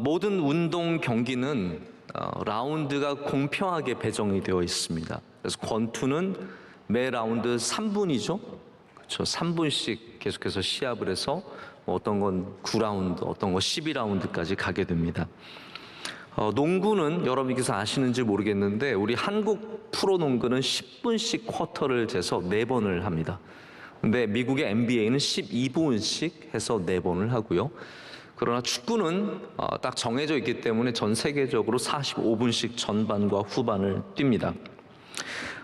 모든 운동 경기는 라운드가 공평하게 배정이 되어 있습니다. 그래서 권투는 매 라운드 3분이죠. 그렇죠. 3분씩 계속해서 시합을 해서 어떤 건 9라운드, 어떤 건 12라운드까지 가게 됩니다. 농구는 여러분께서 아시는지 모르겠는데 우리 한국 프로농구는 10분씩 쿼터를 재서 4번을 합니다. 근데 미국의 NBA는 12분씩 해서 4번을 하고요. 그러나 축구는 딱 정해져 있기 때문에 전 세계적으로 45분씩 전반과 후반을 뜁니다.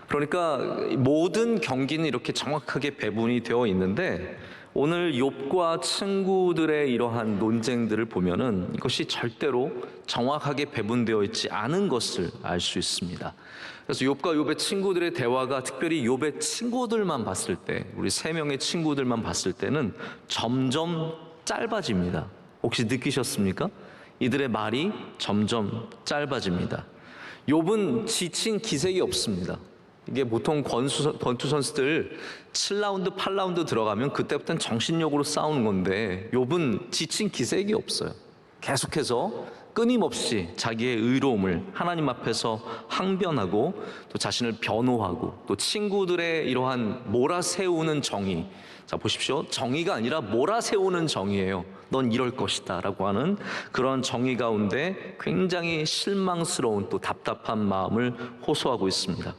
그러니까 모든 경기는 이렇게 정확하게 배분이 되어 있는데 오늘 욥과 친구들의 이러한 논쟁들을 보면은 이것이 절대로 정확하게 배분되어 있지 않은 것을 알 수 있습니다. 그래서 욥과 욥의 친구들의 대화가 특별히 욥의 친구들만 봤을 때, 우리 3명의 친구들만 봤을 때는 점점 짧아집니다. 혹시 느끼셨습니까? 이들의 말이 점점 짧아집니다. 욥은 지친 기색이 없습니다. 이게 보통 권투 선수들 7라운드, 8라운드 들어가면 그때부터는 정신력으로 싸우는 건데 욥은 지친 기색이 없어요. 계속해서 끊임없이 자기의 의로움을 하나님 앞에서 항변하고 또 자신을 변호하고 또 친구들의 이러한 몰아세우는 정의, 자 보십시오. 정의가 아니라 몰아세우는 정의예요. 넌 이럴 것이다 라고 하는 그런 정의 가운데 굉장히 실망스러운 또 답답한 마음을 호소하고 있습니다.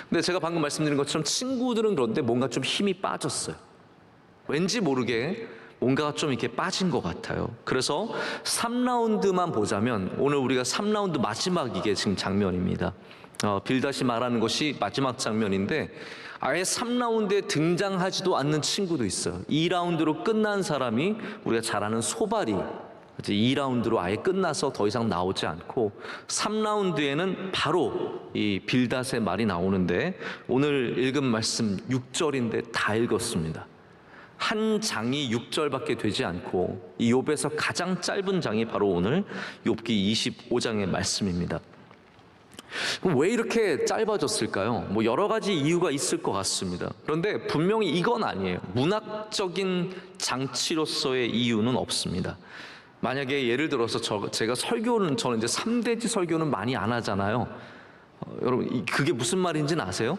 근데 제가 방금 말씀드린 것처럼 친구들은 그런데 뭔가 좀 힘이 빠졌어요. 왠지 모르게 뭔가가 좀 이렇게 빠진 것 같아요. 그래서 3라운드만 보자면 오늘 우리가 3라운드 마지막 이게 지금 장면입니다. 빌닷이 말하는 것이 마지막 장면인데 아예 3라운드에 등장하지도 않는 친구도 있어요. 2라운드로 끝난 사람이 우리가 잘 아는 소발이 2라운드로 아예 끝나서 더 이상 나오지 않고 3라운드에는 바로 이 빌닷의 말이 나오는데 오늘 읽은 말씀 6절인데 다 읽었습니다. 한 장이 6절밖에 되지 않고 이 욥에서 가장 짧은 장이 바로 오늘 욥기 25장의 말씀입니다. 그럼 왜 이렇게 짧아졌을까요? 여러 가지 이유가 있을 것 같습니다. 그런데 분명히 이건 아니에요. 문학적인 장치로서의 이유는 없습니다. 만약에 예를 들어서 제가 설교는 저는 이제 3대지 설교는 많이 안 하잖아요. 여러분 그게 무슨 말인지는 아세요?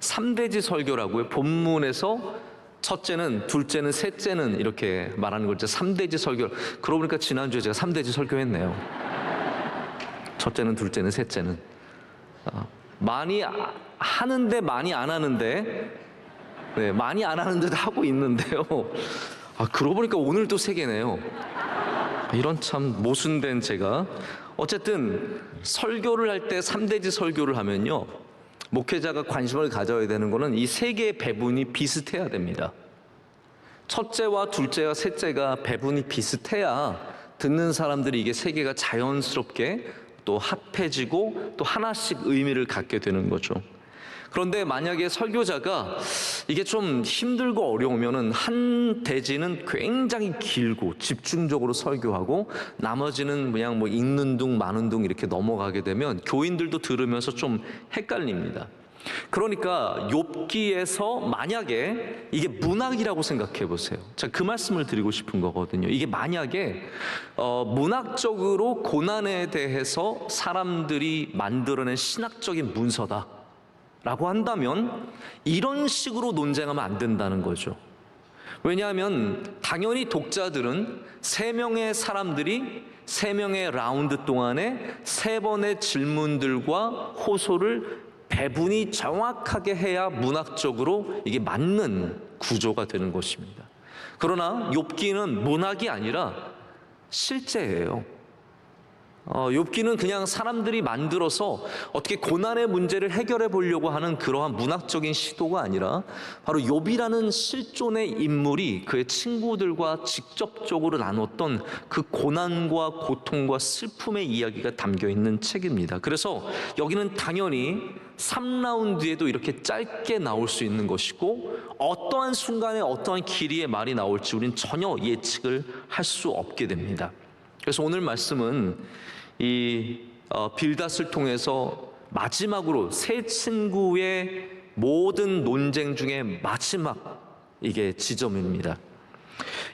3대지 설교라고요. 본문에서 첫째는, 둘째는, 셋째는 이렇게 말하는 걸 이제 3대지 설교. 그러고 보니까 지난주에 제가 3대지 설교했네요. 첫째는, 둘째는, 셋째는 많이 하는데 많이 안 하는데 많이 안 하는데도 하고 있는데요. 그러고 보니까 오늘도 3개네요. 이런 참 모순된 제가. 어쨌든 설교를 할 때 3대지 설교를 하면요, 목회자가 관심을 가져야 되는 거는 이 3개의 배분이 비슷해야 됩니다. 첫째와 둘째와 셋째가 배분이 비슷해야 듣는 사람들이 이게 3개가 자연스럽게 또 합해지고 또 하나씩 의미를 갖게 되는 거죠. 그런데 만약에 설교자가 이게 좀 힘들고 어려우면은 한 대지는 굉장히 길고 집중적으로 설교하고 나머지는 그냥 읽는 둥 마는 둥 이렇게 넘어가게 되면 교인들도 들으면서 좀 헷갈립니다. 그러니까 욥기에서 만약에 이게 문학이라고 생각해 보세요. 제가 그 말씀을 드리고 싶은 거거든요. 이게 만약에 문학적으로 고난에 대해서 사람들이 만들어낸 신학적인 문서다 라고 한다면 이런 식으로 논쟁하면 안 된다는 거죠. 왜냐하면 당연히 독자들은 3명의 사람들이 3명의 라운드 동안에 3번의 질문들과 호소를 배분이 정확하게 해야 문학적으로 이게 맞는 구조가 되는 것입니다. 그러나 욥기는 문학이 아니라 실제예요. 욥기는 그냥 사람들이 만들어서 어떻게 고난의 문제를 해결해 보려고 하는 그러한 문학적인 시도가 아니라 바로 욥이라는 실존의 인물이 그의 친구들과 직접적으로 나눴던 그 고난과 고통과 슬픔의 이야기가 담겨 있는 책입니다. 그래서 여기는 당연히 3라운드에도 이렇게 짧게 나올 수 있는 것이고 어떠한 순간에 어떠한 길이의 말이 나올지 우린 전혀 예측을 할 수 없게 됩니다. 그래서 오늘 말씀은 이 빌닷을 통해서 마지막으로 세 친구의 모든 논쟁 중에 마지막 이게 지점입니다.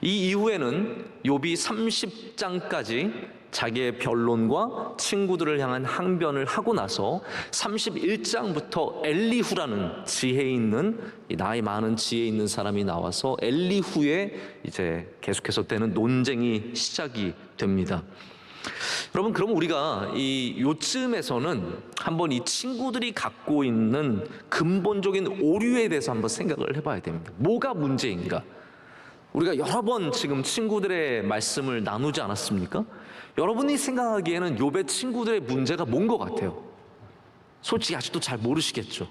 이 이후에는 욥이 30장까지 자기의 변론과 친구들을 향한 항변을 하고 나서 31장부터 엘리후라는 지혜 있는, 나이 많은 지혜 있는 사람이 나와서 엘리후에 이제 계속해서 되는 논쟁이 시작이 됩니다. 여러분, 그럼 우리가 요쯤에서는 한번 이 친구들이 갖고 있는 근본적인 오류에 대해서 한번 생각을 해봐야 됩니다. 뭐가 문제인가? 우리가 여러 번 지금 친구들의 말씀을 나누지 않았습니까? 여러분이 생각하기에는 욥의 친구들의 문제가 뭔 것 같아요? 솔직히 아직도 잘 모르시겠죠?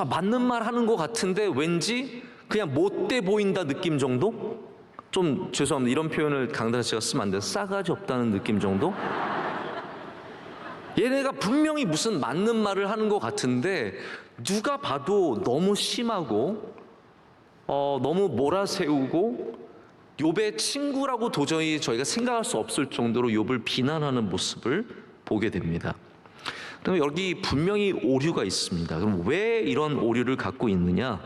맞는 말 하는 것 같은데 왠지 그냥 못돼 보인다 느낌 정도? 좀 죄송합니다. 이런 표현을 강단에 제가 쓰면 안 돼요. 싸가지 없다는 느낌 정도? 얘네가 분명히 무슨 맞는 말을 하는 것 같은데 누가 봐도 너무 심하고 너무 몰아세우고 욥의 친구라고 도저히 저희가 생각할 수 없을 정도로 욥을 비난하는 모습을 보게 됩니다. 그럼 여기 분명히 오류가 있습니다. 그럼 왜 이런 오류를 갖고 있느냐?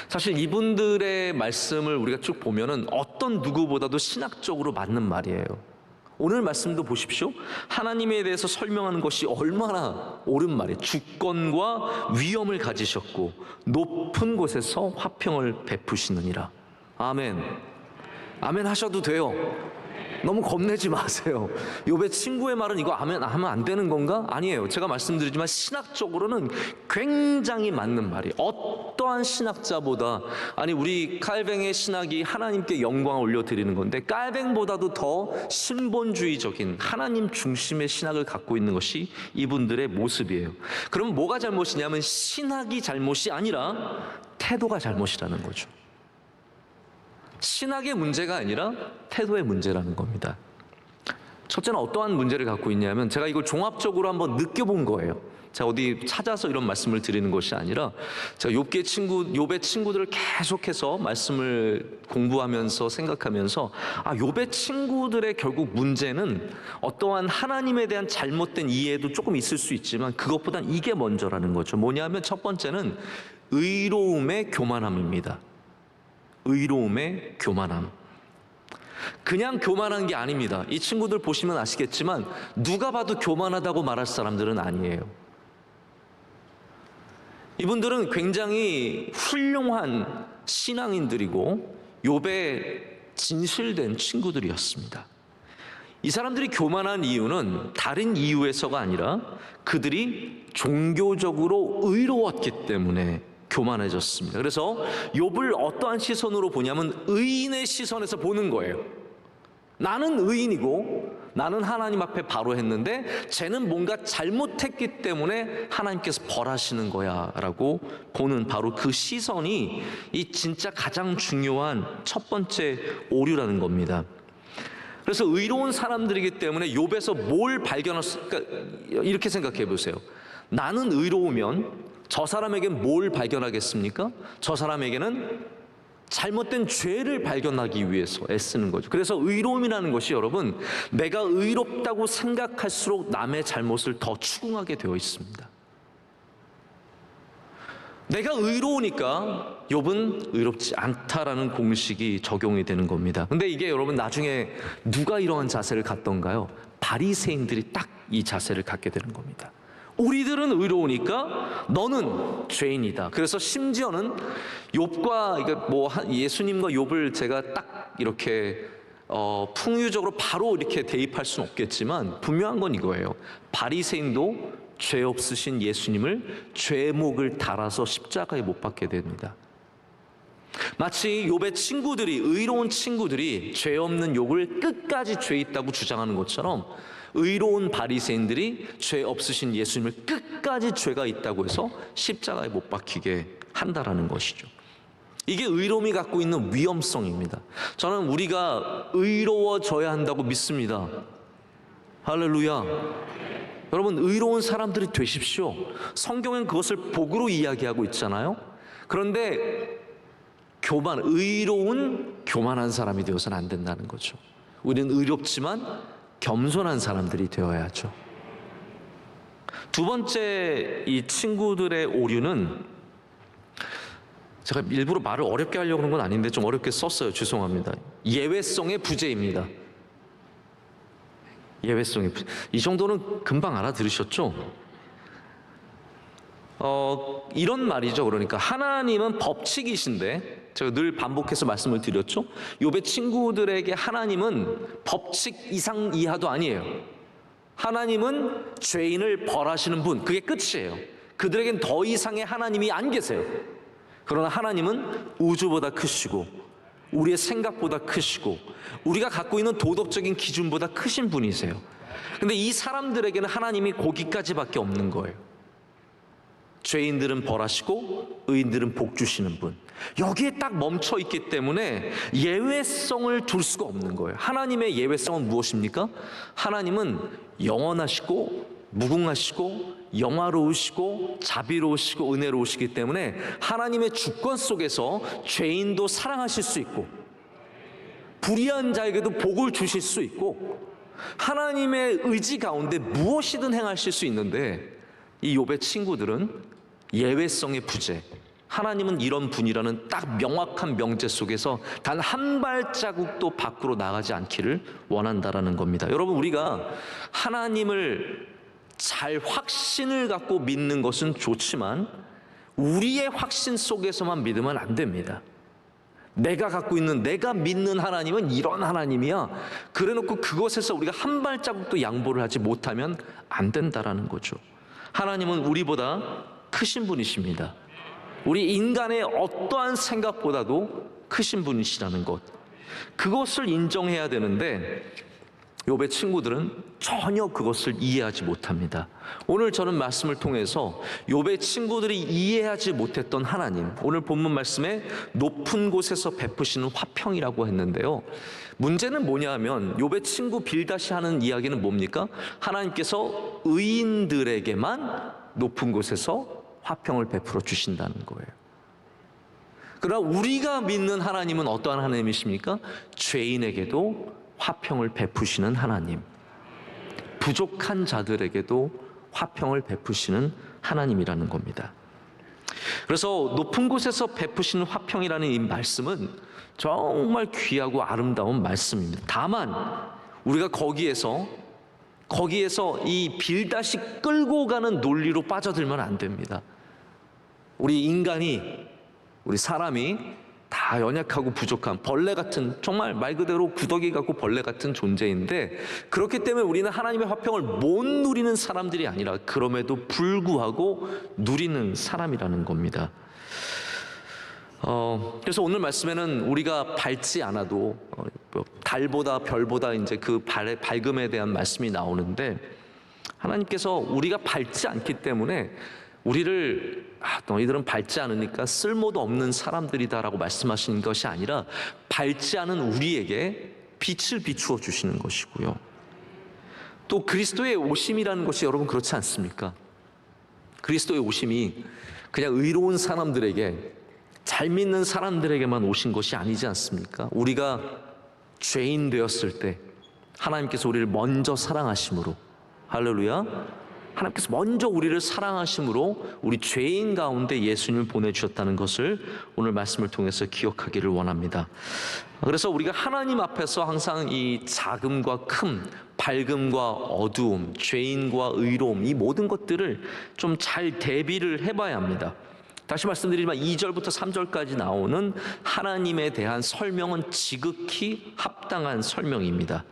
사실 이분들의 말씀을 우리가 쭉 보면은 어떤 누구보다도 신학적으로 맞는 말이에요. 오늘 말씀도 보십시오. 하나님에 대해서 설명하는 것이 얼마나 옳은 말이에요. 주권과 위엄을 가지셨고 높은 곳에서 화평을 베푸시느니라. 아멘. 아멘 하셔도 돼요. 너무 겁내지 마세요. 욥의 친구의 말은 이거 아멘 하면 안 되는 건가? 아니에요. 제가 말씀드리지만 신학적으로는 굉장히 맞는 말이에요. 어떠한 신학자보다, 아니 우리 칼뱅의 신학이 하나님께 영광을 올려드리는 건데 칼뱅보다도 더 신본주의적인 하나님 중심의 신학을 갖고 있는 것이 이분들의 모습이에요. 그럼 뭐가 잘못이냐면 신학이 잘못이 아니라 태도가 잘못이라는 거죠. 신학의 문제가 아니라 태도의 문제라는 겁니다. 첫째는 어떠한 문제를 갖고 있냐면 제가 이걸 종합적으로 한번 느껴본 거예요. 제가 어디 찾아서 이런 말씀을 드리는 것이 아니라 제가 욥의 친구들을 계속해서 말씀을 공부하면서 생각하면서 욥의 친구들의 결국 문제는 어떠한 하나님에 대한 잘못된 이해도 조금 있을 수 있지만 그것보단 이게 먼저라는 거죠. 뭐냐면 첫 번째는 의로움의 교만함입니다. 의로움의 교만함. 그냥 교만한 게 아닙니다. 이 친구들 보시면 아시겠지만 누가 봐도 교만하다고 말할 사람들은 아니에요. 이분들은 굉장히 훌륭한 신앙인들이고 욥의 진실된 친구들이었습니다. 이 사람들이 교만한 이유는 다른 이유에서가 아니라 그들이 종교적으로 의로웠기 때문에 교만해졌습니다. 그래서 욥을 어떠한 시선으로 보냐면 의인의 시선에서 보는 거예요. 나는 의인이고 나는 하나님 앞에 바로 했는데 쟤는 뭔가 잘못했기 때문에 하나님께서 벌하시는 거야 라고 보는 바로 그 시선이 이 진짜 가장 중요한 첫 번째 오류라는 겁니다. 그래서 의로운 사람들이기 때문에 욥에서 뭘 발견할까, 이렇게 생각해 보세요. 나는 의로우면 저 사람에게는 뭘 발견하겠습니까? 저 사람에게는 잘못된 죄를 발견하기 위해서 애쓰는 거죠. 그래서 의로움이라는 것이 여러분, 내가 의롭다고 생각할수록 남의 잘못을 더 추궁하게 되어 있습니다. 내가 의로우니까 욥은 의롭지 않다라는 공식이 적용이 되는 겁니다. 근데 이게 여러분 나중에 누가 이러한 자세를 갖던가요? 바리새인들이 딱 이 자세를 갖게 되는 겁니다. 우리들은 의로우니까 너는 죄인이다. 그래서 심지어는 욥과 예수님과 욥을 제가 딱 이렇게 풍유적으로 바로 이렇게 대입할 수는 없겠지만 분명한 건 이거예요. 바리새인도 죄 없으신 예수님을 죄목을 달아서 십자가에 못 박게 됩니다. 마치 욥의 친구들이, 의로운 친구들이 죄 없는 욥을 끝까지 죄 있다고 주장하는 것처럼 의로운 바리새인들이 죄 없으신 예수님을 끝까지 죄가 있다고 해서 십자가에 못 박히게 한다라는 것이죠. 이게 의로움이 갖고 있는 위험성입니다. 저는 우리가 의로워져야 한다고 믿습니다. 할렐루야. 여러분, 의로운 사람들이 되십시오. 성경은 그것을 복으로 이야기하고 있잖아요. 그런데 의로운 교만한 사람이 되어서는 안 된다는 거죠. 우리는 의롭지만 겸손한 사람들이 되어야죠. 두 번째 이 친구들의 오류는 제가 일부러 말을 어렵게 하려고 그런 건 아닌데 좀 어렵게 썼어요. 죄송합니다. 예외성의 부재입니다. 예외성의 부재. 이 정도는 금방 알아들으셨죠? 이런 말이죠. 그러니까 하나님은 법칙이신데, 제가 늘 반복해서 말씀을 드렸죠. 욥의 친구들에게 하나님은 법칙 이상 이하도 아니에요. 하나님은 죄인을 벌하시는 분, 그게 끝이에요. 그들에겐 더 이상의 하나님이 안 계세요. 그러나 하나님은 우주보다 크시고 우리의 생각보다 크시고 우리가 갖고 있는 도덕적인 기준보다 크신 분이세요. 근데 이 사람들에게는 하나님이 거기까지밖에 없는 거예요. 죄인들은 벌하시고 의인들은 복 주시는 분, 여기에 딱 멈춰 있기 때문에 예외성을 둘 수가 없는 거예요. 하나님의 예외성은 무엇입니까? 하나님은 영원하시고 무궁하시고 영화로우시고 자비로우시고 은혜로우시기 때문에 하나님의 주권 속에서 죄인도 사랑하실 수 있고 불의한 자에게도 복을 주실 수 있고 하나님의 의지 가운데 무엇이든 행하실 수 있는데, 이 욥의 친구들은 예외성의 부재, 하나님은 이런 분이라는 딱 명확한 명제 속에서 단 한 발자국도 밖으로 나가지 않기를 원한다라는 겁니다. 여러분, 우리가 하나님을 잘 확신을 갖고 믿는 것은 좋지만 우리의 확신 속에서만 믿으면 안 됩니다. 내가 갖고 있는, 내가 믿는 하나님은 이런 하나님이야, 그래놓고 그것에서 우리가 한 발자국도 양보를 하지 못하면 안 된다라는 거죠. 하나님은 우리보다 크신 분이십니다. 우리 인간의 어떠한 생각보다도 크신 분이시라는 것, 그것을 인정해야 되는데 욥의 친구들은 전혀 그것을 이해하지 못합니다. 오늘 저는 말씀을 통해서 욥의 친구들이 이해하지 못했던 하나님, 오늘 본문 말씀에 높은 곳에서 베푸시는 화평이라고 했는데요, 문제는 뭐냐 하면 욥의 친구 빌닷이 하는 이야기는 뭡니까? 하나님께서 의인들에게만 높은 곳에서 화평을 베풀어 주신다는 거예요. 그러나 우리가 믿는 하나님은 어떠한 하나님이십니까? 죄인에게도 화평을 베푸시는 하나님, 부족한 자들에게도 화평을 베푸시는 하나님이라는 겁니다. 그래서 높은 곳에서 베푸시는 화평이라는 이 말씀은 정말 귀하고 아름다운 말씀입니다. 다만 우리가 거기에서 이 빌닷이 끌고 가는 논리로 빠져들면 안 됩니다. 우리 인간이, 우리 사람이 다 연약하고 부족한 벌레 같은, 정말 말 그대로 구더기 같고 벌레 같은 존재인데, 그렇기 때문에 우리는 하나님의 화평을 못 누리는 사람들이 아니라 그럼에도 불구하고 누리는 사람이라는 겁니다. 그래서 오늘 말씀에는 우리가 밟지 않아도 달보다 별보다 이제 그 밝음에 대한 말씀이 나오는데, 하나님께서 우리가 밟지 않기 때문에 우리를 너희들은 밟지 않으니까 쓸모도 없는 사람들이다라고 말씀하시는 것이 아니라 밟지 않은 우리에게 빛을 비추어 주시는 것이고요. 또 그리스도의 오심이라는 것이 여러분 그렇지 않습니까? 그리스도의 오심이 그냥 의로운 사람들에게, 잘 믿는 사람들에게만 오신 것이 아니지 않습니까? 우리가 죄인 되었을 때 하나님께서 우리를 먼저 사랑하심으로, 할렐루야, 하나님께서 먼저 우리를 사랑하심으로 우리 죄인 가운데 예수님을 보내주셨다는 것을 오늘 말씀을 통해서 기억하기를 원합니다. 그래서 우리가 하나님 앞에서 항상 이 작음과 큼, 밝음과 어두움, 죄인과 의로움, 이 모든 것들을 좀 잘 대비를 해봐야 합니다. 다시 말씀드리지만 2절부터 3절까지 나오는 하나님에 대한 설명은 지극히 합당한 설명입니다.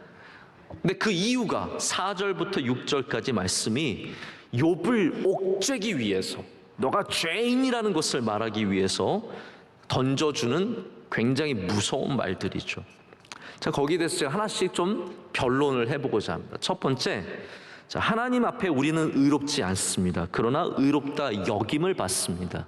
근데 그 이유가 4절부터 6절까지 말씀이 욥을 옥죄기 위해서, 너가 죄인이라는 것을 말하기 위해서 던져주는 굉장히 무서운 말들이죠. 자, 거기에 대해서 제가 하나씩 좀 변론을 해보고자 합니다. 첫 번째, 자, 하나님 앞에 우리는 의롭지 않습니다. 그러나 의롭다 여김을 받습니다.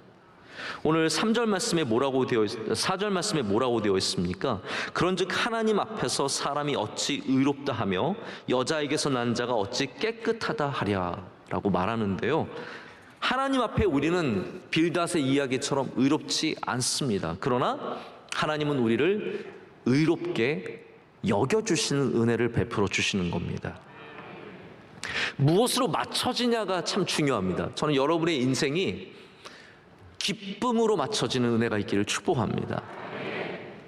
오늘 3절 말씀에 4절 말씀에 뭐라고 되어 있습니까? 그런즉 하나님 앞에서 사람이 어찌 의롭다 하며 여자에게서 난 자가 어찌 깨끗하다 하랴라고 말하는데요, 하나님 앞에 우리는 빌닷의 이야기처럼 의롭지 않습니다. 그러나 하나님은 우리를 의롭게 여겨주시는 은혜를 베풀어 주시는 겁니다. 무엇으로 맞춰지냐가 참 중요합니다. 저는 여러분의 인생이 기쁨으로 맞춰지는 은혜가 있기를 축복합니다.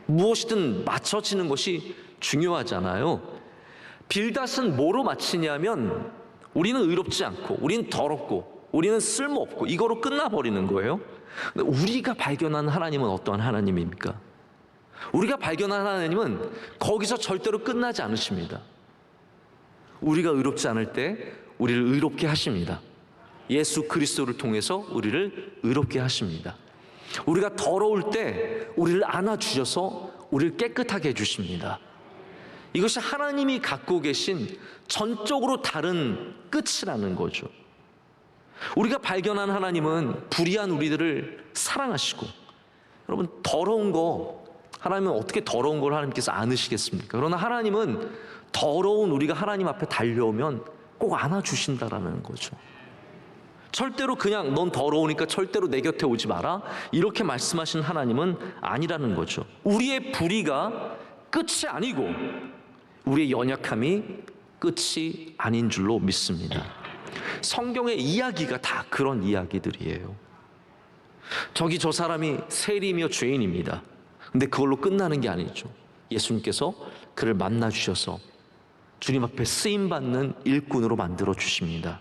무엇이든 맞춰지는 것이 중요하잖아요. 빌닷은 뭐로 맞히냐면 우리는 의롭지 않고 우리는 더럽고 우리는 쓸모없고 이거로 끝나버리는 거예요. 근데 우리가 발견한 하나님은 어떠한 하나님입니까? 우리가 발견한 하나님은 거기서 절대로 끝나지 않으십니다. 우리가 의롭지 않을 때 우리를 의롭게 하십니다. 예수 그리스도를 통해서 우리를 의롭게 하십니다. 우리가 더러울 때 우리를 안아주셔서 우리를 깨끗하게 해주십니다. 이것이 하나님이 갖고 계신 전적으로 다른 끝이라는 거죠. 우리가 발견한 하나님은 불의한 우리들을 사랑하시고, 여러분 더러운 거 하나님은 어떻게 더러운 걸 하나님께서 안으시겠습니까? 그러나 하나님은 더러운 우리가 하나님 앞에 달려오면 꼭 안아주신다라는 거죠. 절대로 그냥 넌 더러우니까 절대로 내 곁에 오지 마라 이렇게 말씀하신 하나님은 아니라는 거죠. 우리의 불의가 끝이 아니고 우리의 연약함이 끝이 아닌 줄로 믿습니다. 성경의 이야기가 다 그런 이야기들이에요. 저기 저 사람이 세리며 죄인입니다. 근데 그걸로 끝나는 게 아니죠. 예수님께서 그를 만나 주셔서 주님 앞에 쓰임받는 일꾼으로 만들어 주십니다.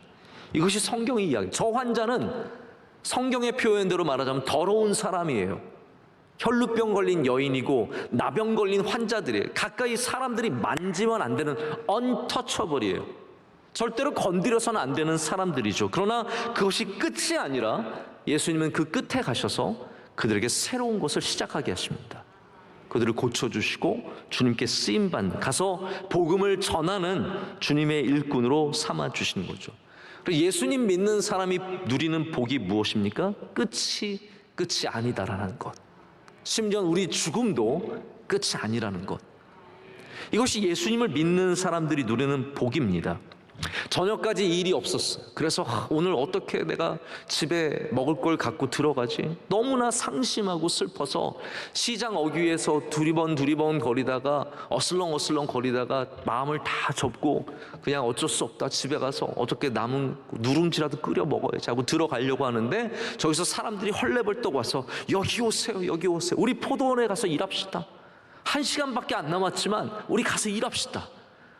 이것이 성경의 이야기. 저 환자는 성경의 표현대로 말하자면 더러운 사람이에요. 혈루병 걸린 여인이고 나병 걸린 환자들이에요. 가까이 사람들이 만지면 안 되는 untouchable이에요. 절대로 건드려서는 안 되는 사람들이죠. 그러나 그것이 끝이 아니라 예수님은 그 끝에 가셔서 그들에게 새로운 것을 시작하게 하십니다. 그들을 고쳐주시고 주님께 쓰임받는, 가서 복음을 전하는 주님의 일꾼으로 삼아주시는 거죠. 예수님 믿는 사람이 누리는 복이 무엇입니까? 끝이 아니다라는 것. 심지어 우리 죽음도 끝이 아니라는 것. 이것이 예수님을 믿는 사람들이 누리는 복입니다. 저녁까지 일이 없었어요. 그래서 오늘 어떻게 내가 집에 먹을 걸 갖고 들어가지? 너무나 상심하고 슬퍼서 시장 어귀에서 두리번 거리다가 어슬렁 거리다가 마음을 다 접고 그냥 어쩔 수 없다, 집에 가서 어떻게 남은 누룽지라도 끓여 먹어야지 하고 들어가려고 하는데 저기서 사람들이 헐레벌떡 와서 여기 오세요. 우리 포도원에 가서 일합시다. 1시간밖에 안 남았지만 우리 가서 일합시다.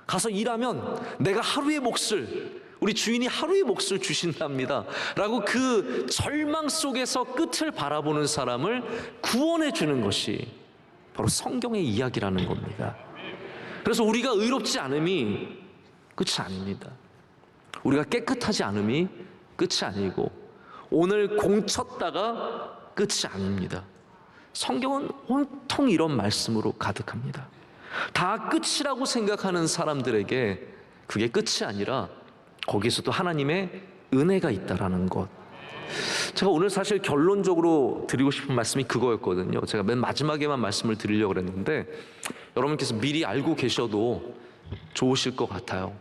가서 일하면 내가 하루의 몫을, 우리 주인이 하루의 몫을 주신답니다 라고 그 절망 속에서 끝을 바라보는 사람을 구원해 주는 것이 바로 성경의 이야기라는 겁니다. 그래서 우리가 의롭지 않음이 끝이 아닙니다. 우리가 깨끗하지 않음이 끝이 아니고 오늘 공쳤다가 끝이 아닙니다. 성경은 온통 이런 말씀으로 가득합니다. 다 끝이라고 생각하는 사람들에게 그게 끝이 아니라 거기서도 하나님의 은혜가 있다라는 것. 제가 오늘 사실 결론적으로 드리고 싶은 말씀이 그거였거든요. 제가 맨 마지막에만 말씀을 드리려고 했는데 여러분께서 미리 알고 계셔도 좋으실 것 같아요.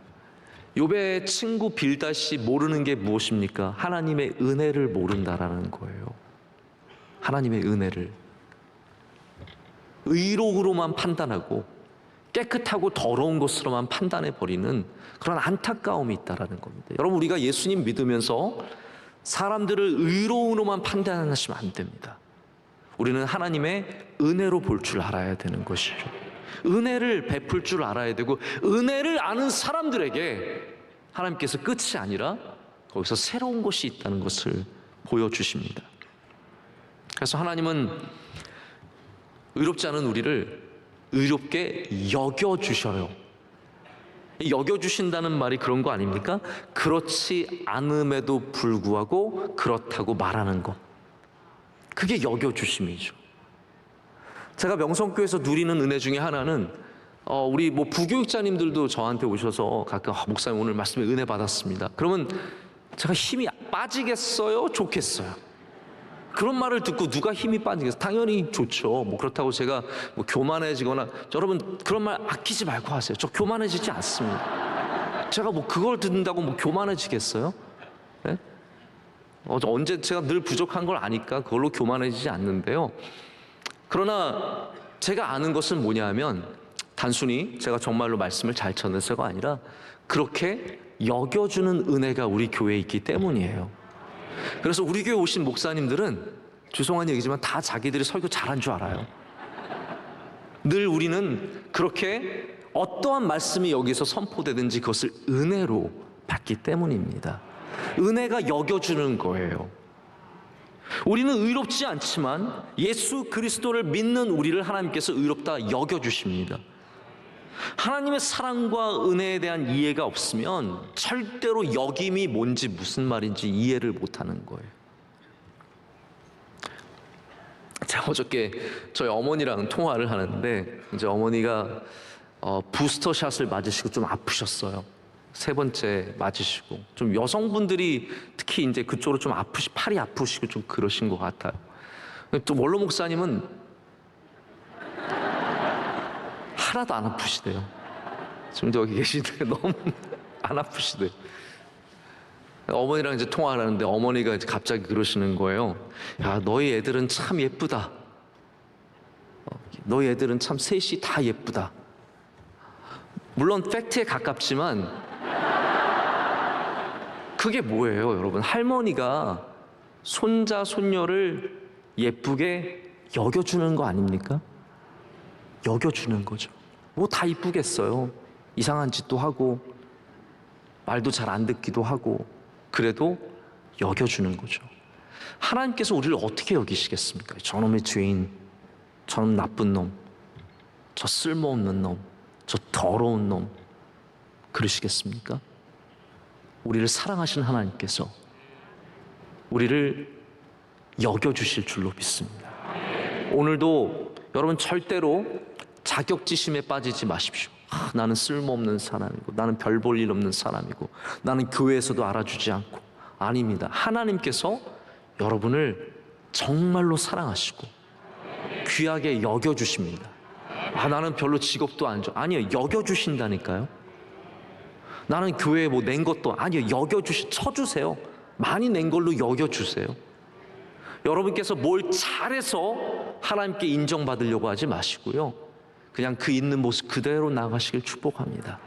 욥의 친구 빌닷이 모르는 게 무엇입니까? 하나님의 은혜를 모른다라는 거예요. 하나님의 은혜를 의로우로만 판단하고 깨끗하고 더러운 것으로만 판단해버리는 그런 안타까움이 있다는 겁니다. 여러분, 우리가 예수님 믿으면서 사람들을 의로우로만 판단하시면 안 됩니다. 우리는 하나님의 은혜로 볼 줄 알아야 되는 것이죠. 은혜를 베풀 줄 알아야 되고 은혜를 아는 사람들에게 하나님께서 끝이 아니라 거기서 새로운 것이 있다는 것을 보여주십니다. 그래서 하나님은 의롭지 않은 우리를 의롭게 여겨주셔요. 여겨주신다는 말이 그런 거 아닙니까? 그렇지 않음에도 불구하고 그렇다고 말하는 것. 그게 여겨주심이죠. 제가 명성교회에서 누리는 은혜 중에 하나는 우리 부교육자님들도 저한테 오셔서 가끔 목사님 오늘 말씀에 은혜 받았습니다. 그러면 제가 힘이 빠지겠어요? 좋겠어요? 그런 말을 듣고 누가 힘이 빠지겠어요? 당연히 좋죠. 그렇다고 제가 교만해지거나, 여러분 그런 말 아끼지 말고 하세요. 저 교만해지지 않습니다. 제가 그걸 듣는다고 교만해지겠어요? 네? 언제 제가 늘 부족한 걸 아니까 그걸로 교만해지지 않는데요. 그러나 제가 아는 것은 뭐냐면 단순히 제가 정말로 말씀을 잘 전해서가 아니라 그렇게 여겨주는 은혜가 우리 교회에 있기 때문이에요. 그래서 우리 교회 오신 목사님들은 죄송한 얘기지만 다 자기들이 설교 잘한 줄 알아요. 늘 우리는 그렇게 어떠한 말씀이 여기서 선포되든지 그것을 은혜로 받기 때문입니다. 은혜가 여겨주는 거예요. 우리는 의롭지 않지만 예수 그리스도를 믿는 우리를 하나님께서 의롭다 여겨주십니다. 하나님의 사랑과 은혜에 대한 이해가 없으면 절대로 여김이 뭔지 무슨 말인지 이해를 못하는 거예요. 제가 어저께 저희 어머니랑 통화를 하는데 이제 어머니가 부스터샷을 맞으시고 좀 아프셨어요. 3번째 맞으시고 좀 여성분들이 특히 이제 그쪽으로 좀 팔이 아프시고 좀 그러신 것 같아요. 또 원로 목사님은 하나도 안 아프시대요. 지금 여기 계시는데 너무 안 아프시대요. 어머니랑 이제 통화를 하는데 어머니가 이제 갑자기 그러시는 거예요. 야, 너희 애들은 참 예쁘다. 너희 애들은 참 셋이 다 예쁘다. 물론 팩트에 가깝지만 그게 뭐예요, 여러분? 할머니가 손자, 손녀를 예쁘게 여겨주는 거 아닙니까? 여겨주는 거죠. 뭐 다 이쁘겠어요. 이상한 짓도 하고 말도 잘 안 듣기도 하고 그래도 여겨주는 거죠. 하나님께서 우리를 어떻게 여기시겠습니까? 저놈의 죄인, 저놈 나쁜 놈, 저 쓸모없는 놈, 저 더러운 놈 그러시겠습니까? 우리를 사랑하시는 하나님께서 우리를 여겨주실 줄로 믿습니다. 오늘도 여러분 절대로 자격지심에 빠지지 마십시오. 나는 쓸모없는 사람이고 나는 별 볼 일 없는 사람이고 나는 교회에서도 알아주지 않고. 아닙니다. 하나님께서 여러분을 정말로 사랑하시고 귀하게 여겨주십니다. 나는 별로 직업도 안 좋아. 아니요, 여겨주신다니까요. 나는 교회에 뭐 낸 것도 아니요, 쳐주세요. 많이 낸 걸로 여겨주세요. 여러분께서 뭘 잘해서 하나님께 인정받으려고 하지 마시고요, 그냥 그 있는 모습 그대로 나가시길 축복합니다.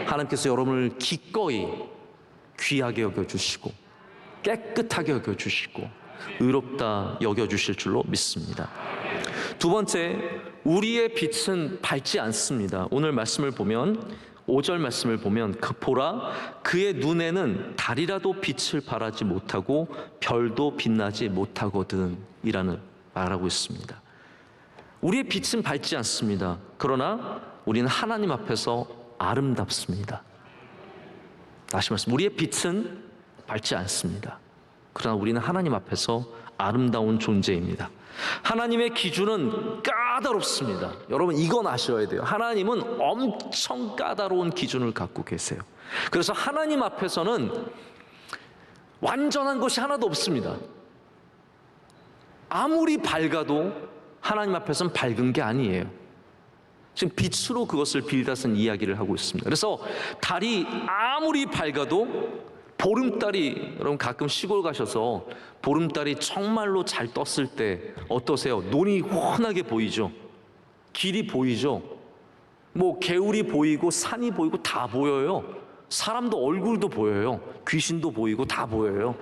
하나님께서 여러분을 기꺼이 귀하게 여겨주시고 깨끗하게 여겨주시고 의롭다 여겨주실 줄로 믿습니다. 두 번째, 우리의 빛은 밝지 않습니다. 오늘 말씀을 보면 5절 말씀을 보면 보라 그의 눈에는 달이라도 빛을 발하지 못하고 별도 빛나지 못하거든 이라는 말하고 있습니다. 우리의 빛은 밝지 않습니다. 그러나 우리는 하나님 앞에서 아름답습니다. 다시 말씀, 우리의 빛은 밝지 않습니다. 그러나 우리는 하나님 앞에서 아름다운 존재입니다. 하나님의 기준은 까다롭습니다. 여러분 이건 아셔야 돼요. 하나님은 엄청 까다로운 기준을 갖고 계세요. 그래서 하나님 앞에서는 완전한 것이 하나도 없습니다. 아무리 밝아도 하나님 앞에서는 밝은 게 아니에요. 지금 빛으로 그것을 빌다슨 이야기를 하고 있습니다. 그래서 달이 아무리 밝아도 보름달이, 여러분 가끔 시골 가셔서 보름달이 정말로 잘 떴을 때 어떠세요? 눈이 훤하게 보이죠? 길이 보이죠? 뭐 개울이 보이고 산이 보이고 다 보여요. 사람도 얼굴도 보여요. 귀신도 보이고 다 보여요.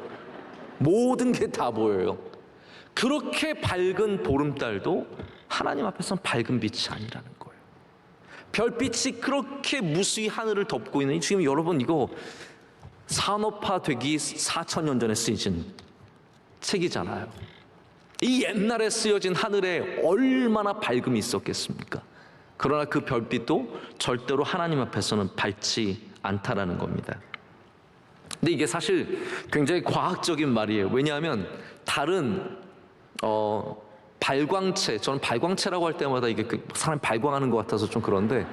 모든 게 다 보여요. 그렇게 밝은 보름달도 하나님 앞에서는 밝은 빛이 아니라는 거예요. 별빛이 그렇게 무수히 하늘을 덮고 있는, 지금 여러분 이거 산업화되기 4,000년 전에 쓰여진 책이잖아요. 이 옛날에 쓰여진 하늘에 얼마나 밝음이 있었겠습니까? 그러나 그 별빛도 절대로 하나님 앞에서는 밝지 않다라는 겁니다. 근데 이게 사실 굉장히 과학적인 말이에요. 왜냐하면 달은 발광체, 저는 발광체라고 할 때마다 이게 사람 발광하는 것 같아서 좀 그런데,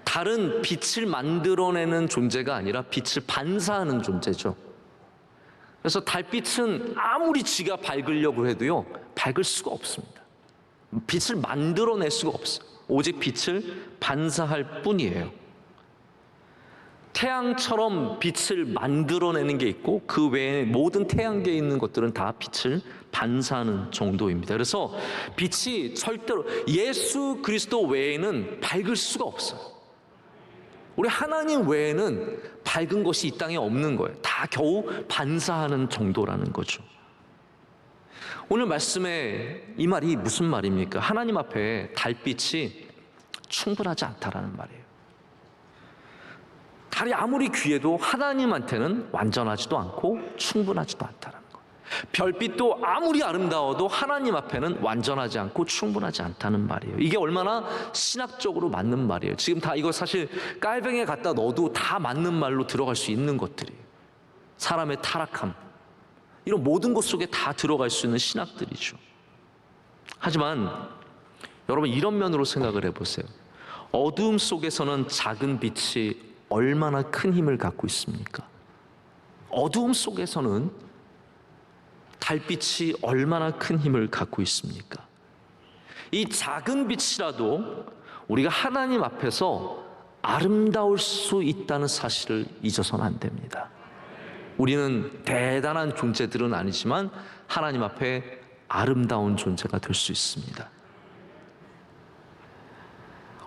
달은 빛을 만들어내는 존재가 아니라 빛을 반사하는 존재죠. 그래서 달빛은 아무리 지가 밝으려고 해도요, 밝을 수가 없습니다. 빛을 만들어낼 수가 없어요. 오직 빛을 반사할 뿐이에요. 태양처럼 빛을 만들어내는 게 있고 그 외에 모든 태양계에 있는 것들은 다 빛을 반사하는 정도입니다. 그래서 빛이 절대로 예수 그리스도 외에는 밝을 수가 없어요. 우리 하나님 외에는 밝은 것이 이 땅에 없는 거예요. 다 겨우 반사하는 정도라는 거죠. 오늘 말씀에 이 말이 무슨 말입니까? 하나님 앞에 달빛이 충분하지 않다라는 말이에요. 달이 아무리 귀해도 하나님한테는 완전하지도 않고 충분하지도 않다라는 거예요. 별빛도 아무리 아름다워도 하나님 앞에는 완전하지 않고 충분하지 않다는 말이에요. 이게 얼마나 신학적으로 맞는 말이에요. 지금 다 이거 사실 깔뱅이에 갖다 넣어도 다 맞는 말로 들어갈 수 있는 것들이에요. 사람의 타락함, 이런 모든 것 속에 다 들어갈 수 있는 신학들이죠. 하지만 여러분, 이런 면으로 생각을 해보세요. 어두움 속에서는 작은 빛이 얼마나 큰 힘을 갖고 있습니까? 어두움 속에서는 달빛이 얼마나 큰 힘을 갖고 있습니까? 이 작은 빛이라도 우리가 하나님 앞에서 아름다울 수 있다는 사실을 잊어서는 안 됩니다. 우리는 대단한 존재들은 아니지만 하나님 앞에 아름다운 존재가 될 수 있습니다.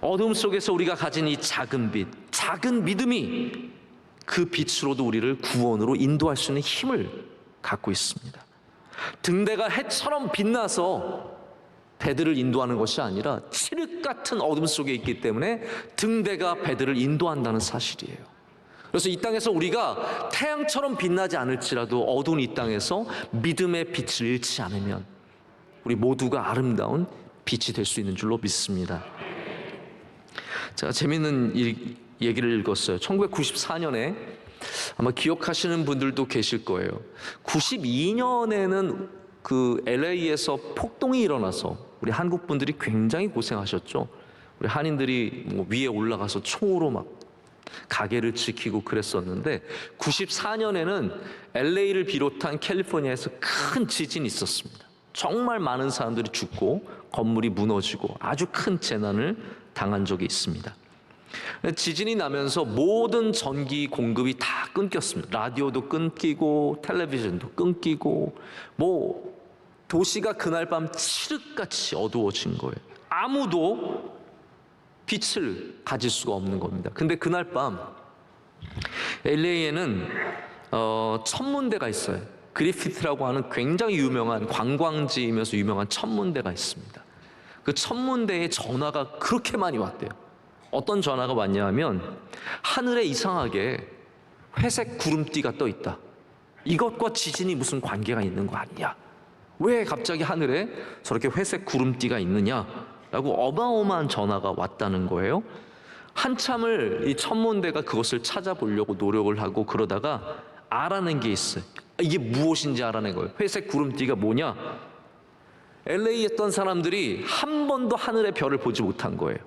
어둠 속에서 우리가 가진 이 작은 빛, 작은 믿음이 그 빛으로도 우리를 구원으로 인도할 수 있는 힘을 갖고 있습니다. 등대가 해처럼 빛나서 배들을 인도하는 것이 아니라 칠흑 같은 어둠 속에 있기 때문에 등대가 배들을 인도한다는 사실이에요. 그래서 이 땅에서 우리가 태양처럼 빛나지 않을지라도 어두운 이 땅에서 믿음의 빛을 잃지 않으면 우리 모두가 아름다운 빛이 될 수 있는 줄로 믿습니다. 제가 재미있는 얘기를 읽었어요. 1994년에 아마 기억하시는 분들도 계실 거예요. 92년에는 그 LA에서 폭동이 일어나서 우리 한국 분들이 굉장히 고생하셨죠. 우리 한인들이 뭐 위에 올라가서 총으로 막 가게를 지키고 그랬었는데 94년에는 LA를 비롯한 캘리포니아에서 큰 지진이 있었습니다. 정말 많은 사람들이 죽고 건물이 무너지고 아주 큰 재난을 당한 적이 있습니다. 지진이 나면서 모든 전기 공급이 다 끊겼습니다. 라디오도 끊기고 텔레비전도 끊기고 뭐 도시가 그날 밤 칠흑같이 어두워진 거예요. 아무도 빛을 가질 수가 없는 겁니다. 근데 그날 밤 LA에는 천문대가 있어요. 그리피트라고 하는 굉장히 유명한 관광지이면서 유명한 천문대가 있습니다. 그 천문대에 전화가 그렇게 많이 왔대요. 어떤 전화가 왔냐 하면 하늘에 이상하게 회색 구름띠가 떠 있다. 이것과 지진이 무슨 관계가 있는 거 아니냐? 왜 갑자기 하늘에 저렇게 회색 구름띠가 있느냐? 라고 어마어마한 전화가 왔다는 거예요. 한참을 이 천문대가 그것을 찾아보려고 노력을 하고 그러다가 알아낸 게 있어요. 이게 무엇인지 알아낸 거예요. 회색 구름띠가 뭐냐? LA에 있던 사람들이 한 번도 하늘의 별을 보지 못한 거예요.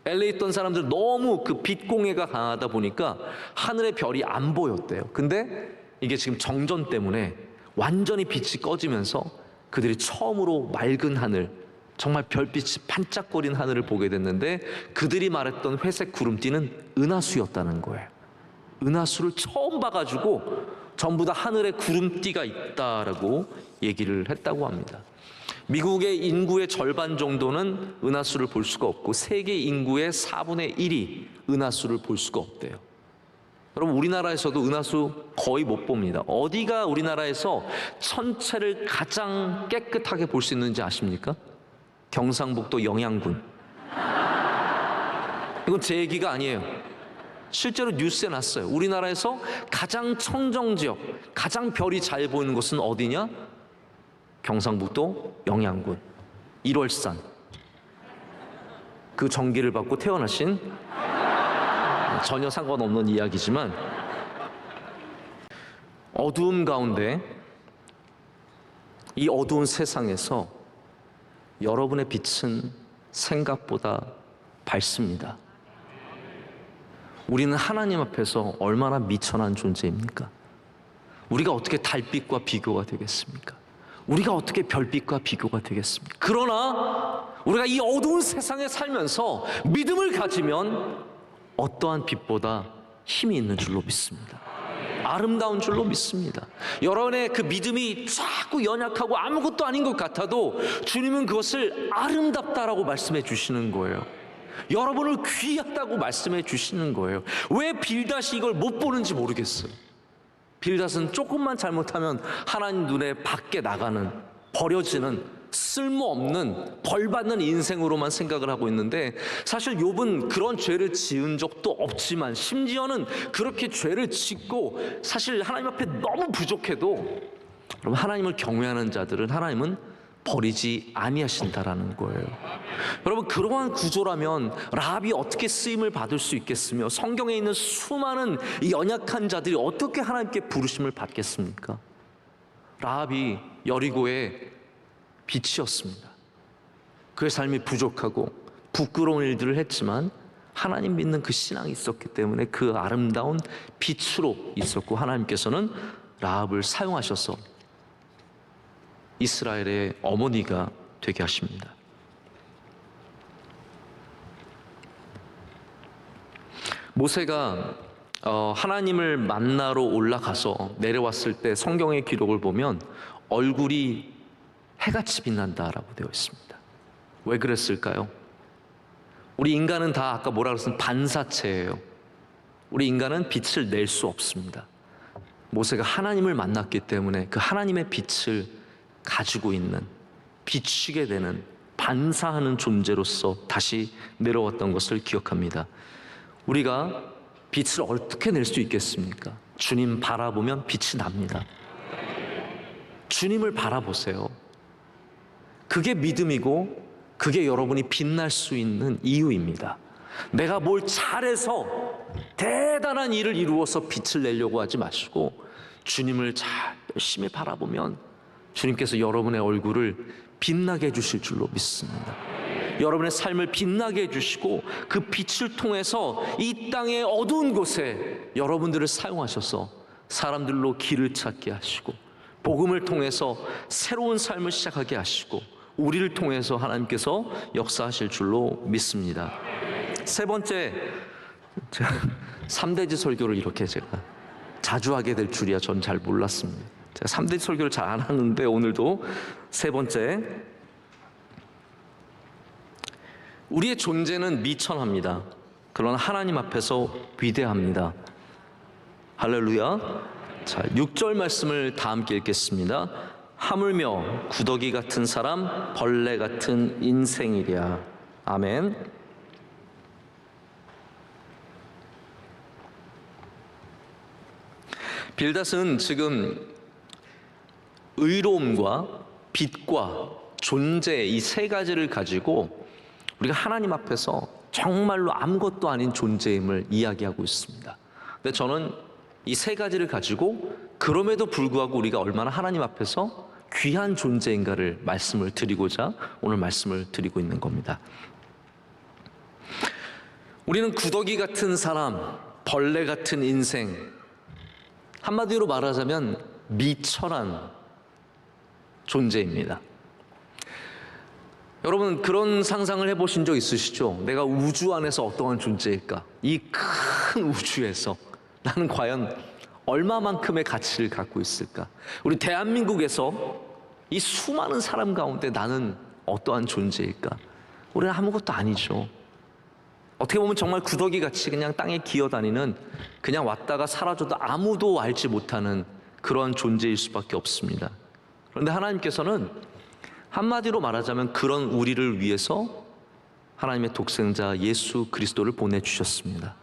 LA에 있던 사람들 너무 그 빛공해가 강하다 보니까 하늘의 별이 안 보였대요. 근데 이게 지금 정전 때문에 완전히 빛이 꺼지면서 그들이 처음으로 맑은 하늘, 정말 별빛이 반짝거리는 하늘을 보게 됐는데 그들이 말했던 회색 구름띠는 은하수였다는 거예요. 은하수를 처음 봐가지고 전부 다 하늘에 구름띠가 있다라고 얘기를 했다고 합니다. 미국의 인구의 절반 정도는 은하수를 볼 수가 없고 세계 인구의 4분의 1이 은하수를 볼 수가 없대요. 여러분, 우리나라에서도 은하수 거의 못 봅니다. 어디가 우리나라에서 천체를 가장 깨끗하게 볼 수 있는지 아십니까? 경상북도 영양군. 이건 제 얘기가 아니에요. 실제로 뉴스에 났어요. 우리나라에서 가장 청정지역, 가장 별이 잘 보이는 곳은 어디냐? 경상북도 영양군, 일월산. 그 전기를 받고 태어나신 전혀 상관없는 이야기지만 어두움 가운데 이 어두운 세상에서 여러분의 빛은 생각보다 밝습니다. 우리는 하나님 앞에서 얼마나 미천한 존재입니까? 우리가 어떻게 달빛과 비교가 되겠습니까? 우리가 어떻게 별빛과 비교가 되겠습니까? 그러나 우리가 이 어두운 세상에 살면서 믿음을 가지면 어떠한 빛보다 힘이 있는 줄로 믿습니다. 아름다운 줄로 믿습니다. 여러분의 그 믿음이 자꾸 연약하고 아무것도 아닌 것 같아도 주님은 그것을 아름답다라고 말씀해 주시는 거예요. 여러분을 귀하다고 말씀해 주시는 거예요. 왜 빌닷이 이걸 못 보는지 모르겠어요. 빌닷은 조금만 잘못하면 하나님 눈에 밖에 나가는 버려지는 쓸모없는 벌받는 인생으로만 생각을 하고 있는데, 사실 욥은 그런 죄를 지은 적도 없지만 심지어는 그렇게 죄를 짓고 사실 하나님 앞에 너무 부족해도 여러분, 하나님을 경외하는 자들은 하나님은 버리지 아니하신다라는 거예요. 여러분, 그러한 구조라면 라합이 어떻게 쓰임을 받을 수 있겠으며 성경에 있는 수많은 이 연약한 자들이 어떻게 하나님께 부르심을 받겠습니까? 라합이 여리고의 빛이었습니다. 그의 삶이 부족하고 부끄러운 일들을 했지만 하나님 믿는 그 신앙이 있었기 때문에 그 아름다운 빛으로 있었고, 하나님께서는 라합을 사용하셔서 이스라엘의 어머니가 되게 하십니다. 모세가 하나님을 만나러 올라가서 내려왔을 때 성경의 기록을 보면 얼굴이 해같이 빛난다라고 되어 있습니다. 왜 그랬을까요? 우리 인간은 다 아까 뭐라 그랬으면 반사체예요. 우리 인간은 빛을 낼 수 없습니다. 모세가 하나님을 만났기 때문에 그 하나님의 빛을 가지고 있는, 비추게 되는, 반사하는 존재로서 다시 내려왔던 것을 기억합니다. 우리가 빛을 어떻게 낼 수 있겠습니까? 주님 바라보면 빛이 납니다. 주님을 바라보세요. 그게 믿음이고 그게 여러분이 빛날 수 있는 이유입니다. 내가 뭘 잘해서 대단한 일을 이루어서 빛을 내려고 하지 마시고 주님을 잘 열심히 바라보면 주님께서 여러분의 얼굴을 빛나게 해주실 줄로 믿습니다. 여러분의 삶을 빛나게 해주시고 그 빛을 통해서 이 땅의 어두운 곳에 여러분들을 사용하셔서 사람들로 길을 찾게 하시고 복음을 통해서 새로운 삶을 시작하게 하시고 우리를 통해서 하나님께서 역사하실 줄로 믿습니다. 세 번째, 3대지 설교를 이렇게 제가 자주 하게 될 줄이야 전 잘 몰랐습니다. 제가 3대지 설교를 잘 안 하는데 오늘도 세 번째, 우리의 존재는 미천합니다. 그러나 하나님 앞에서 위대합니다. 할렐루야. 자, 6절 말씀을 다 함께 읽겠습니다. 하물며 구더기 같은 사람, 벌레 같은 인생이랴. 아멘. 빌닷은 지금 의로움과 빛과 존재 이 세 가지를 가지고 우리가 하나님 앞에서 정말로 아무것도 아닌 존재임을 이야기하고 있습니다. 근데 저는 이 세 가지를 가지고 그럼에도 불구하고 우리가 얼마나 하나님 앞에서 귀한 존재인가를 말씀을 드리고자 오늘 말씀을 드리고 있는 겁니다. 우리는 구더기 같은 사람, 벌레 같은 인생, 한마디로 말하자면 미천한 존재입니다. 여러분, 그런 상상을 해보신 적 있으시죠? 내가 우주 안에서 어떠한 존재일까? 이 큰 우주에서 나는 과연 얼마만큼의 가치를 갖고 있을까? 우리 대한민국에서 이 수많은 사람 가운데 나는 어떠한 존재일까? 우리는 아무것도 아니죠. 어떻게 보면 정말 구더기같이 그냥 땅에 기어다니는, 그냥 왔다가 사라져도 아무도 알지 못하는 그러한 존재일 수밖에 없습니다. 그런데 하나님께서는 한마디로 말하자면 그런 우리를 위해서 하나님의 독생자 예수 그리스도를 보내주셨습니다.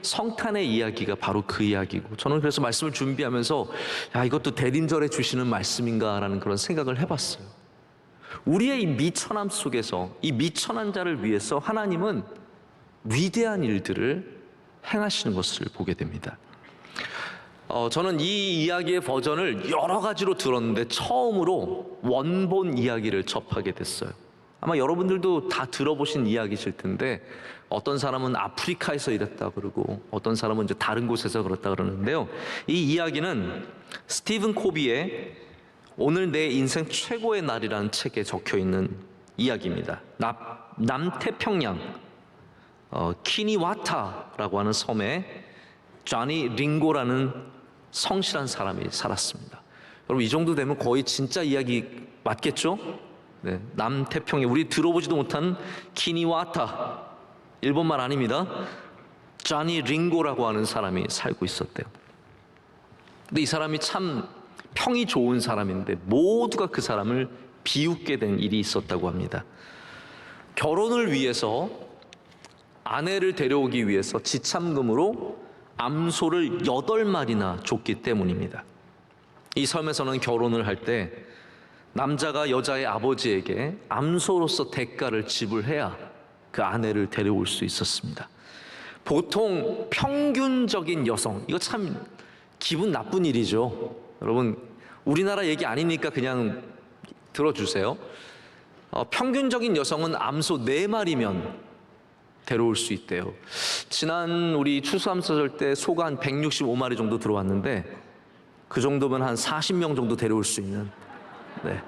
성탄의 이야기가 바로 그 이야기고, 저는 그래서 말씀을 준비하면서 이것도 대림절에 주시는 말씀인가라는 그런 생각을 해봤어요. 우리의 이 미천함 속에서 이 미천한 자를 위해서 하나님은 위대한 일들을 행하시는 것을 보게 됩니다. 저는 이 이야기의 버전을 여러 가지로 들었는데 처음으로 원본 이야기를 접하게 됐어요. 아마 여러분들도 다 들어보신 이야기실 텐데, 어떤 사람은 아프리카에서 이랬다 그러고 어떤 사람은 이제 다른 곳에서 그렇다 그러는데요. 이 이야기는 스티븐 코비의 오늘 내 인생 최고의 날이라는 책에 적혀 있는 이야기입니다. 남태평양 키니와타라고 하는 섬에 쟈니 링고라는 성실한 사람이 살았습니다. 여러분, 이 정도 되면 거의 진짜 이야기 맞겠죠? 네, 남태평양, 우리 들어보지도 못한 키니와타, 일본말 아닙니다. 쟈니 링고라고 하는 사람이 살고 있었대요. 근데 이 사람이 참 평이 좋은 사람인데 모두가 그 사람을 비웃게 된 일이 있었다고 합니다. 결혼을 위해서 아내를 데려오기 위해서 지참금으로 암소를 8마리나 줬기 때문입니다. 이 섬에서는 결혼을 할 때 남자가 여자의 아버지에게 암소로서 대가를 지불해야 그 아내를 데려올 수 있었습니다. 보통 평균적인 여성, 이거 참 기분 나쁜 일이죠. 여러분, 우리나라 얘기 아니니까 그냥 들어주세요. 평균적인 여성은 암소 4마리면 데려올 수 있대요. 지난 우리 추수감사절 때 소가 한 165마리 정도 들어왔는데 그 정도면 한 40명 정도 데려올 수 있는, 네.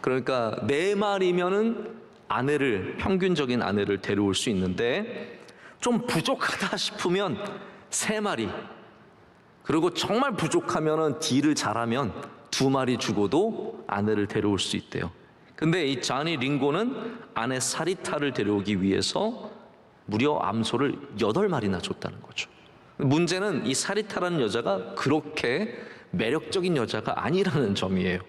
그러니까 4마리면은 평균적인 아내를 데려올 수 있는데 좀 부족하다 싶으면 3마리, 그리고 정말 부족하면은 딜을 잘하면 2마리 주고도 아내를 데려올 수 있대요. 근데 이 자니 링고는 아내 사리타를 데려오기 위해서 무려 암소를 8마리나 줬다는 거죠. 문제는 이 사리타라는 여자가 그렇게 매력적인 여자가 아니라는 점이에요.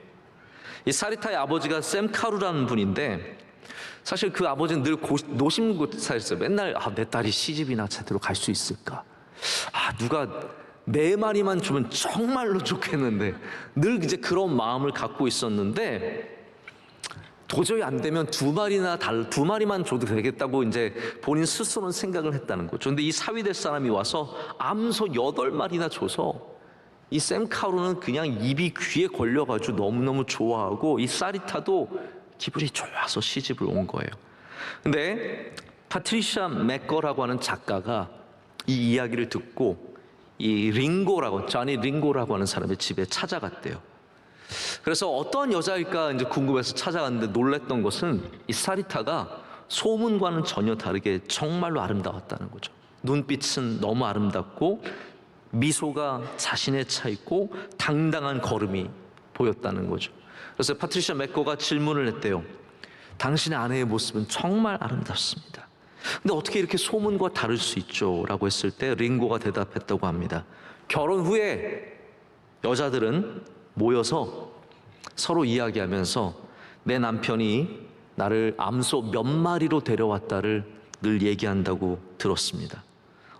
이 사리타의 아버지가 샘카루라는 분인데 사실 그 아버지는 늘 노심고사였어요. 맨날 내 딸이 시집이나 제대로 갈 수 있을까? 누가 4마리만 주면 정말로 좋겠는데, 늘 이제 그런 마음을 갖고 있었는데 도저히 안 되면 2마리만 줘도 되겠다고 이제 본인 스스로는 생각을 했다는 거죠. 근데 이 사위될 사람이 와서 암소 8마리나 줘서 이 샘카루는 그냥 입이 귀에 걸려가지고 너무너무 좋아하고 이 사리타도 기분이 좋아서 시집을 온 거예요. 근데 파트리샤 맥거라고 하는 작가가 이 이야기를 듣고 이 자니 링고라고 하는 사람의 집에 찾아갔대요. 그래서 어떤 여자일까 이제 궁금해서 찾아갔는데 놀랬던 것은 이 사리타가 소문과는 전혀 다르게 정말로 아름다웠다는 거죠. 눈빛은 너무 아름답고 미소가 자신에 차 있고 당당한 걸음이 보였다는 거죠. 그래서 파트리샤 맥거가 질문을 했대요. 당신의 아내의 모습은 정말 아름답습니다. 근데 어떻게 이렇게 소문과 다를 수 있죠? 라고 했을 때 링고가 대답했다고 합니다. 결혼 후에 여자들은 모여서 서로 이야기하면서 내 남편이 나를 암소 몇 마리로 데려왔다를 늘 얘기한다고 들었습니다.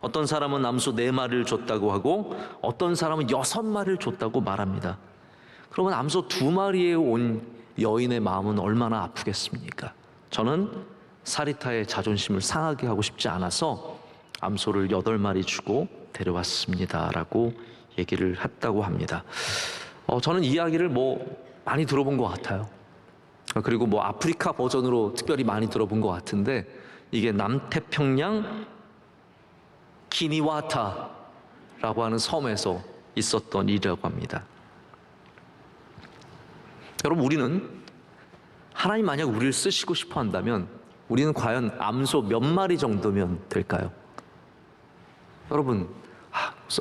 어떤 사람은 암소 4마리를 줬다고 하고 어떤 사람은 6마리를 줬다고 말합니다. 그러면 암소 2마리에 온 여인의 마음은 얼마나 아프겠습니까? 저는 사리타의 자존심을 상하게 하고 싶지 않아서 암소를 8마리 주고 데려왔습니다 라고 얘기를 했다고 합니다. 저는 이 이야기를 많이 들어본 것 같아요. 그리고 아프리카 버전으로 특별히 많이 들어본 것 같은데 이게 남태평양 키니와타라고 하는 섬에서 있었던 일이라고 합니다. 여러분, 우리는 하나님 만약 우리를 쓰시고 싶어 한다면 우리는 과연 암소 몇 마리 정도면 될까요? 여러분,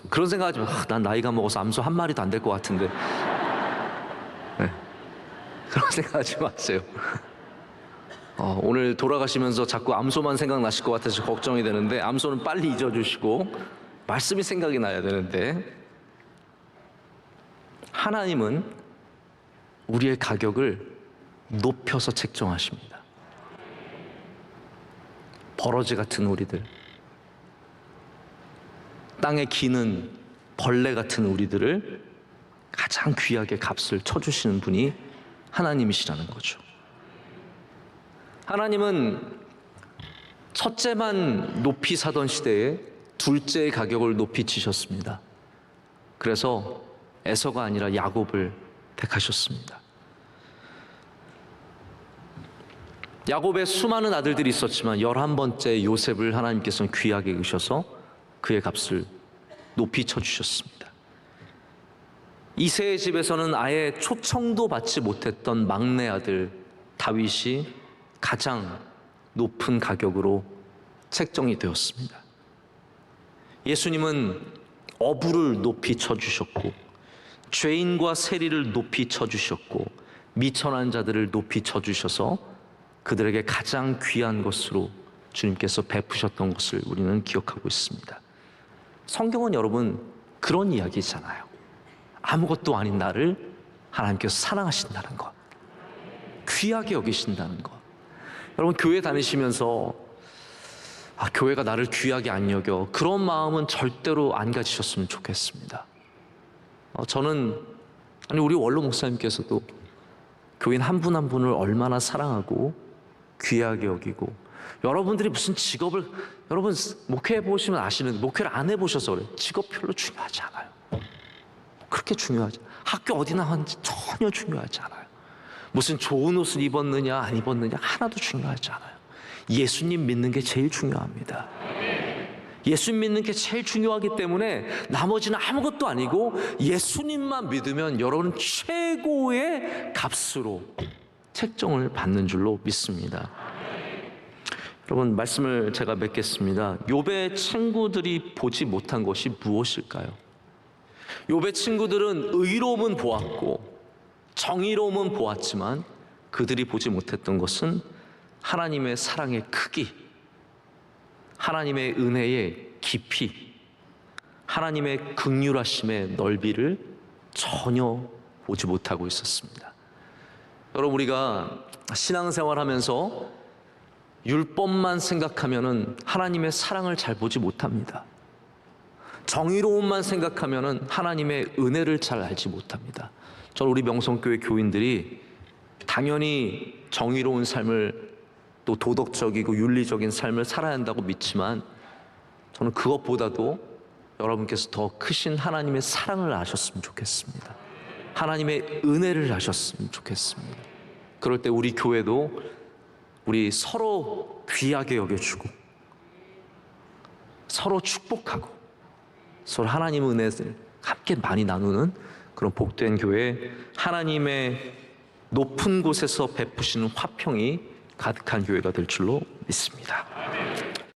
그런 생각하지 마. 난 나이가 먹어서 암소 1마리도 안 될 것 같은데. 네. 그런 생각하지 마세요. 오늘 돌아가시면서 자꾸 암소만 생각나실 것 같아서 걱정이 되는데 암소는 빨리 잊어주시고 말씀이 생각이 나야 되는데, 하나님은 우리의 가격을 높여서 책정하십니다. 버러지 같은 우리들, 땅에 기는 벌레 같은 우리들을 가장 귀하게 값을 쳐주시는 분이 하나님이시라는 거죠. 하나님은 첫째만 높이 사던 시대에 둘째의 가격을 높이 치셨습니다. 그래서 에서가 아니라 야곱을 택하셨습니다. 야곱의 수많은 아들들이 있었지만 11번째 요셉을 하나님께서는 귀하게 여기셔서 그의 값을 높이 쳐주셨습니다. 이새의 집에서는 아예 초청도 받지 못했던 막내 아들 다윗이 가장 높은 가격으로 책정이 되었습니다. 예수님은 어부를 높이 쳐주셨고 죄인과 세리를 높이 쳐주셨고 미천한 자들을 높이 쳐주셔서 그들에게 가장 귀한 것으로 주님께서 베푸셨던 것을 우리는 기억하고 있습니다. 성경은 여러분 그런 이야기잖아요. 아무것도 아닌 나를 하나님께서 사랑하신다는 것, 귀하게 여기신다는 것. 여러분, 교회 다니시면서 교회가 나를 귀하게 안 여겨, 그런 마음은 절대로 안 가지셨으면 좋겠습니다. 저는 우리 원로 목사님께서도 교인 한 분 한 분을 얼마나 사랑하고 귀하게 여기고, 여러분들이 무슨 직업을, 여러분 목회해 보시면 아시는데, 목회를 안 해보셔서 그래요. 직업 별로 중요하지 않아요. 그렇게 중요하지, 학교 어디 나왔는지 전혀 중요하지 않아요. 무슨 좋은 옷을 입었느냐 안 입었느냐 하나도 중요하지 않아요. 예수님 믿는 게 제일 중요합니다. 예수님 믿는 게 제일 중요하기 때문에 나머지는 아무것도 아니고, 예수님만 믿으면 여러분은 최고의 값으로 책정을 받는 줄로 믿습니다. 여러분, 말씀을 제가 맺겠습니다. 욥의 친구들이 보지 못한 것이 무엇일까요? 욥의 친구들은 의로움은 보았고 정의로움은 보았지만, 그들이 보지 못했던 것은 하나님의 사랑의 크기, 하나님의 은혜의 깊이, 하나님의 긍휼하심의 넓이를 전혀 보지 못하고 있었습니다. 여러분, 우리가 신앙생활하면서 율법만 생각하면은 하나님의 사랑을 잘 보지 못합니다. 정의로움만 생각하면은 하나님의 은혜를 잘 알지 못합니다. 저는 우리 명성교회 교인들이 당연히 정의로운 삶을, 또 도덕적이고 윤리적인 삶을 살아야 한다고 믿지만, 저는 그것보다도 여러분께서 더 크신 하나님의 사랑을 아셨으면 좋겠습니다. 하나님의 은혜를 아셨으면 좋겠습니다. 그럴 때 우리 교회도 우리 서로 귀하게 여겨주고, 서로 축복하고, 서로 하나님의 은혜를 함께 많이 나누는 그런 복된 교회, 하나님의 높은 곳에서 베푸시는 화평이 가득한 교회가 될 줄로 믿습니다.